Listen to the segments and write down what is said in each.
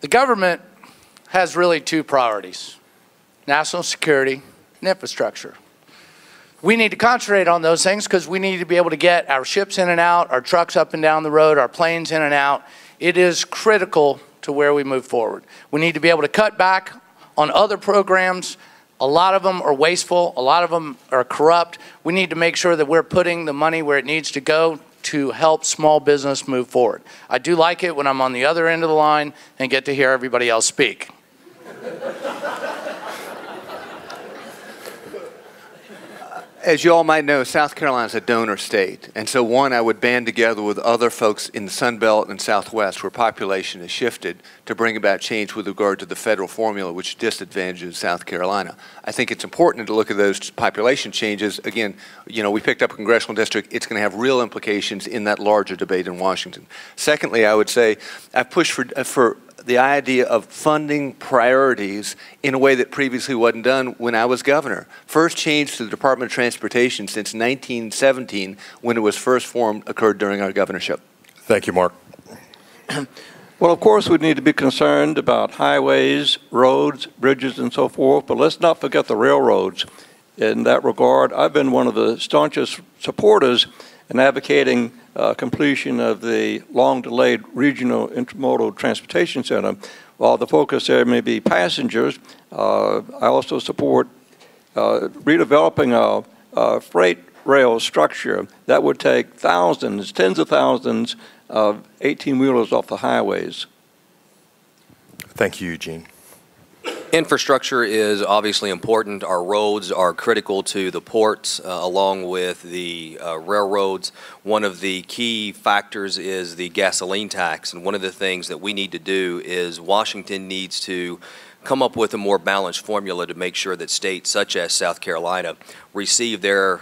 The government has really two priorities: national security and infrastructure. We need to concentrate on those things because we need to be able to get our ships in and out, our trucks up and down the road, our planes in and out. It is critical to where we move forward. We need to be able to cut back on other programs. A lot of them are wasteful. A lot of them are corrupt. We need to make sure that we're putting the money where it needs to go to help small business move forward. I do like it when I'm on the other end of the line and get to hear everybody else speak. As you all might know, South Carolina is a donor state, and so I would band together with other folks in the Sun Belt and Southwest where population has shifted to bring about change with regard to the federal formula, which disadvantages South Carolina. I think it's important to look at those population changes. Again, you know, we picked up a congressional district. It's going to have real implications in that larger debate in Washington. Secondly, I would say I've pushed for the idea of funding priorities in a way that previously wasn't done when I was governor. First change to the Department of Transportation since 1917, when it was first formed, occurred during our governorship. Thank you, Mark. Well, of course, we need to be concerned about highways, roads, bridges, and so forth, but let's not forget the railroads. In that regard, I've been one of the staunchest supporters in advocating completion of the long-delayed regional intermodal transportation center. While the focus there may be passengers, I also support redeveloping a freight rail structure that would take thousands, tens of thousands of 18-wheelers off the highways. Thank you, Eugene. Infrastructure is obviously important. Our roads are critical to the ports along with the railroads. One of the key factors is the gasoline tax, and one of the things that we need to do is Washington needs to come up with a more balanced formula to make sure that states such as South Carolina receive their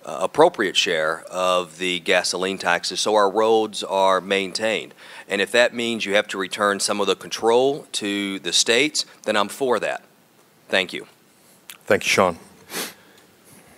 appropriate share of the gasoline taxes so our roads are maintained. And if that means you have to return some of the control to the states, then I'm for that. Thank you. Thank you, Sean.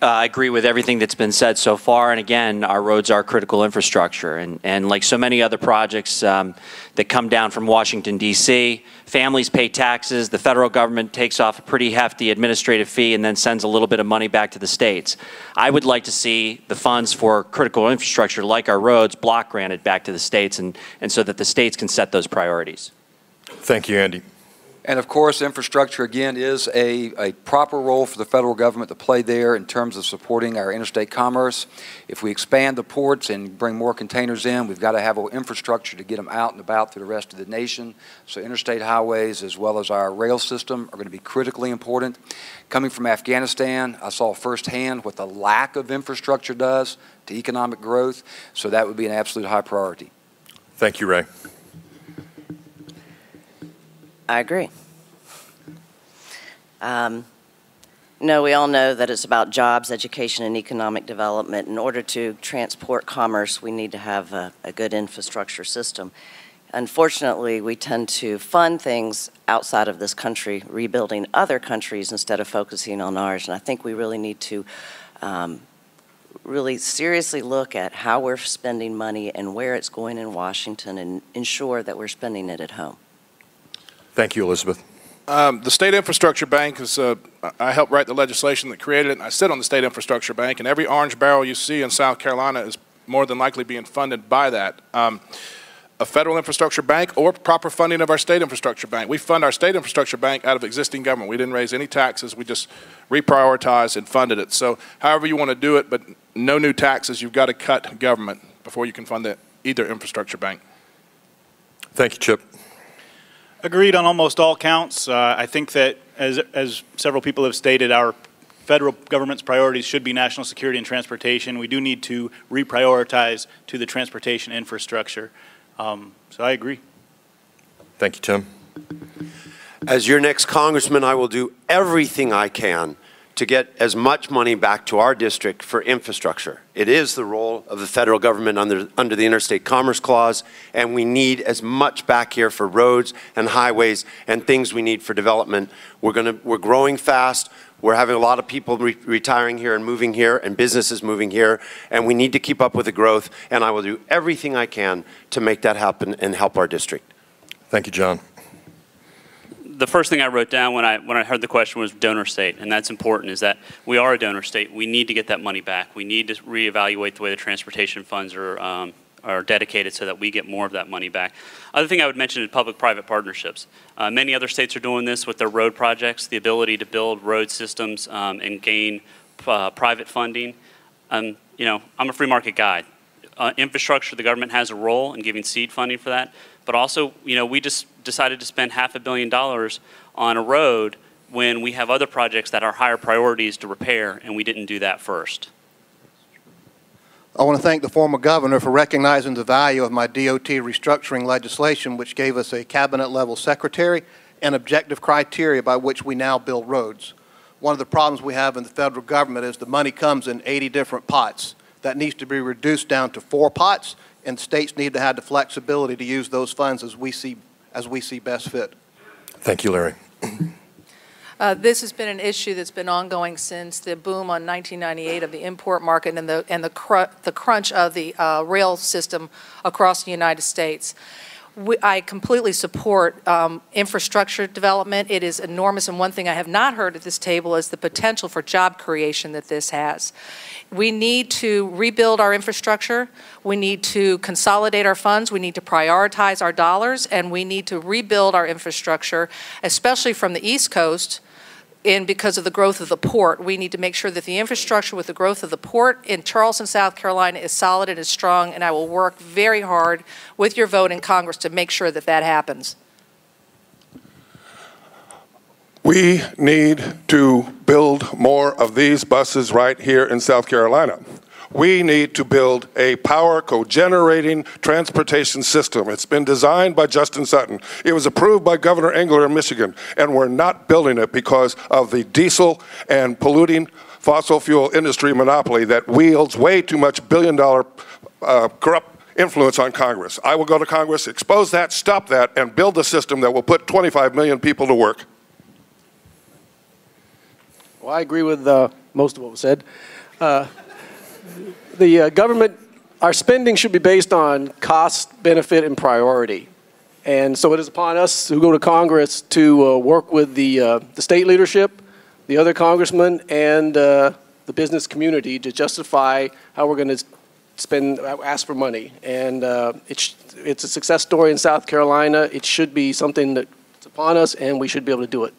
I agree with everything that's been said so far, and again, our roads are critical infrastructure, and like so many other projects that come down from Washington, D.C., families pay taxes, the federal government takes off a pretty hefty administrative fee and then sends a little bit of money back to the states. I would like to see the funds for critical infrastructure, like our roads, block granted back to the states, and so that the states can set those priorities. Thank you, Andy. And of course, infrastructure, again, is a proper role for the federal government to play there in terms of supporting our interstate commerce. If we expand the ports and bring more containers in, we've got to have infrastructure to get them out and about through the rest of the nation. So interstate highways as well as our rail system are going to be critically important. Coming from Afghanistan, I saw firsthand what the lack of infrastructure does to economic growth. So that would be an absolute high priority. Thank you, Ray. I agree. No, we all know that it's about jobs, education, and economic development. In order to transport commerce, we need to have a good infrastructure system. Unfortunately, we tend to fund things outside of this country, rebuilding other countries instead of focusing on ours. And I think we really need to really seriously look at how we're spending money and where it's going in Washington and ensure that we're spending it at home. Thank you, Elizabeth. The State Infrastructure Bank is, I helped write the legislation that created it, and I sit on the State Infrastructure Bank, and every orange barrel you see in South Carolina is more than likely being funded by that. A federal infrastructure bank or proper funding of our state infrastructure bank. We fund our state infrastructure bank out of existing government. We didn't raise any taxes. We just reprioritized and funded it. So however you want to do it, but no new taxes. You've got to cut government before you can fund either infrastructure bank. Thank you, Chip. Agreed on almost all counts. I think that, as several people have stated, our federal government's priorities should be national security and transportation. We do need to reprioritize to the transportation infrastructure. So I agree. Thank you, Tim. As your next congressman, I will do everything I can to get as much money back to our district for infrastructure. It is the role of the federal government under the Interstate Commerce Clause, and we need as much back here for roads and highways and things we need for development. We're growing fast. We're having a lot of people retiring here and moving here, and businesses moving here, and we need to keep up with the growth, and I will do everything I can to make that happen and help our district. Thank you, John. The first thing I wrote down when I heard the question was donor state, and that's important, is that we are a donor state. We need to get that money back. We need to reevaluate the way the transportation funds are dedicated so that we get more of that money back. Other thing I would mention is public-private partnerships. Many other states are doing this with their road projects, the ability to build road systems and gain private funding. You know, I'm a free market guy. Infrastructure, the government has a role in giving seed funding for that, but also, you know, we just decided to spend $500 million on a road when we have other projects that are higher priorities to repair, and we didn't do that first. I want to thank the former governor for recognizing the value of my DOT restructuring legislation, which gave us a cabinet-level secretary and objective criteria by which we now build roads. One of the problems we have in the federal government is the money comes in 80 different pots. That needs to be reduced down to 4 pots, and states need to have the flexibility to use those funds as we see best fit. Thank you, Larry. This has been an issue that's been ongoing since the boom on 1998 of the import market and the crunch of the rail system across the United States. I completely support infrastructure development. It is enormous, and one thing I have not heard at this table is the potential for job creation that this has. We need to rebuild our infrastructure. We need to consolidate our funds. We need to prioritize our dollars, and we need to rebuild our infrastructure, especially from the East Coast. And because of the growth of the port, we need to make sure that the infrastructure with the growth of the port in Charleston, South Carolina is solid and is strong, and I will work very hard with your vote in Congress to make sure that that happens. We need to build more of these buses right here in South Carolina. We need to build a power co-generating transportation system. It's been designed by Justin Sutton. It was approved by Governor Engler of Michigan, and we're not building it because of the diesel and polluting fossil fuel industry monopoly that wields way too much billion-dollar corrupt influence on Congress. I will go to Congress, expose that, stop that, and build a system that will put 25 million people to work. Well, I agree with most of what was said. The government, our spending should be based on cost, benefit, and priority. And so it is upon us who go to Congress to work with the state leadership, the other congressmen, and the business community to justify how we're going to ask for money. And it's a success story in South Carolina. It should be something that's upon us, and we should be able to do it.